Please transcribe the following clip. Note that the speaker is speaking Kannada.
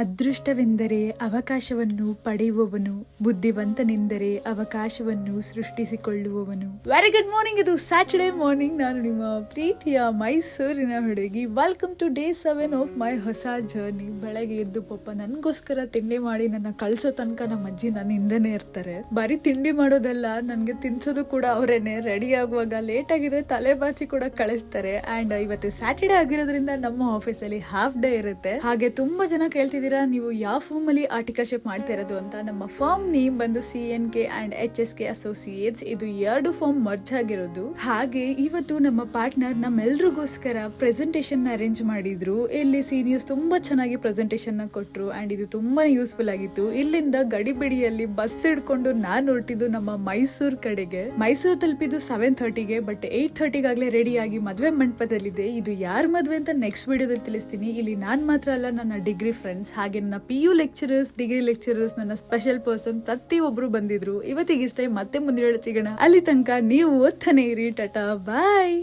ಅದೃಷ್ಟವೆಂದರೆ ಅವಕಾಶವನ್ನು ಪಡೆಯುವವನು, ಬುದ್ಧಿವಂತನೆಂದರೆ ಅವಕಾಶವನ್ನು ಸೃಷ್ಟಿಸಿಕೊಳ್ಳುವವನು. Very good morning. ಇದು ಸ್ಯಾಟರ್ಡೇ ಮಾರ್ನಿಂಗ್. ನಾನು ನಿಮ್ಮ ಪ್ರೀತಿಯ ಮೈಸೂರಿನ ಹುಡುಗಿ. Welcome to day 7 of my ಹೊಸ ಜರ್ನಿ. ಬೆಳಗ್ಗೆ ಎದ್ದು ಪಪ್ಪ ನನಗೋಸ್ಕರ ತಿಂಡಿ ಮಾಡಿ ನನ್ನ ಕಳ್ಸೋ ತನಕ ನಮ್ಮ ಅಜ್ಜಿ ನನ್ನ ಹಿಂದೆನೇ ಇರ್ತಾರೆ. ಬರೀ ತಿಂಡಿ ಮಾಡೋದಲ್ಲ, ನನಗೆ ತಿನ್ಸೋದು ಕೂಡ ಅವರೇನೆ. ರೆಡಿ ಆಗುವಾಗ ಲೇಟ್ ಆಗಿದ್ರೆ ತಲೆ ಬಾಚಿ ಕೂಡ ಕಳಿಸ್ತಾರೆ. ಅಂಡ್ ಇವತ್ತು ಸ್ಯಾಟರ್ಡೇ ಆಗಿರೋದ್ರಿಂದ ನಮ್ಮ ಆಫೀಸಲ್ಲಿ ಹಾಫ್ ಡೇ ಇರುತ್ತೆ. ಹಾಗೆ ತುಂಬಾ ಜನ ಕೇಳ್ತಿದ್ದೀರಾ ನೀವು ಯಾವ ಫರ್ಮ್ ಅಲ್ಲಿ ಆರ್ಟಿಕಲ್ಶಿಪ್ ಮಾಡ್ತಾ ಇರೋದು ಅಂತ. ನಮ್ಮ ಫರ್ಮ್ ನೇಮ್ ಬಂದು CNK ಅಂಡ್ HSK ಅಸೋಸಿಯೇಟ್ಸ್. ಇದು 2 ಫರ್ಮ್ ಮರ್ಜ್ ಆಗಿರೋದು. ಹಾಗೆ ಇವತ್ತು ನಮ್ಮ ಪಾರ್ಟ್ನರ್ ನಮ್ಮೆಲ್ರಿಗೋಸ್ಕರ ಪ್ರೆಸೆಂಟೇಷನ್ ಅರೇಂಜ್ ಮಾಡಿದ್ರು. ಇಲ್ಲಿ ಸೀನಿಯರ್ಸ್ ತುಂಬಾ ಚೆನ್ನಾಗಿ ಪ್ರೆಸೆಂಟೇಷನ್ ಕೊಟ್ರು ಅಂಡ್ ಇದು ತುಂಬಾ ಯೂಸ್ಫುಲ್ ಆಗಿತ್ತು. ಇಲ್ಲಿಂದ ಗಡಿಬಿಡಿಯಲ್ಲಿ ಬಸ್ ಹಿಡ್ಕೊಂಡು ನಾನು ಹೊರಟಿದ್ದು ನಮ್ಮ ಮೈಸೂರ್ ಕಡೆಗೆ. ಮೈಸೂರು ತಲುಪಿದ್ದು 7:30ಗೆ. ಬಟ್ 8:30ಗಾಗ್ಲೇ ರೆಡಿ ಆಗಿ ಮದ್ವೆ ಮಂಟಪದಲ್ಲಿದೆ. ಇದು ಯಾರ ಮದ್ವೆ ಅಂತ ನೆಕ್ಸ್ಟ್ ವಿಡಿಯೋದಲ್ಲಿ ತಿಳಿಸ್ತೀನಿ. ಇಲ್ಲಿ ನಾನ್ ಮಾತ್ರ ಅಲ್ಲ, ನನ್ನ ಡಿಗ್ರಿ ಫ್ರೆಂಡ್ಸ್ ಹಾಗೆ ನನ್ನ PU ಲೆಕ್ಚರರ್ಸ್, ಡಿಗ್ರಿ ಲೆಕ್ಚರರ್ಸ್, ನನ್ನ ಸ್ಪೆಷಲ್ ಪರ್ಸನ್ ಪ್ರತಿಯೊಬ್ರು ಬಂದಿದ್ರು. ಇವತ್ತಿಗಿಷ್ಟೇ, ಮತ್ತೆ ಮುಂದಿನ ಸಿಗೋಣ. ಅಲ್ಲಿ ತನಕ ನೀವು ಓದ್ತಾನೆ ಇರಿ. ಟಾಟಾ ಬಾಯ್.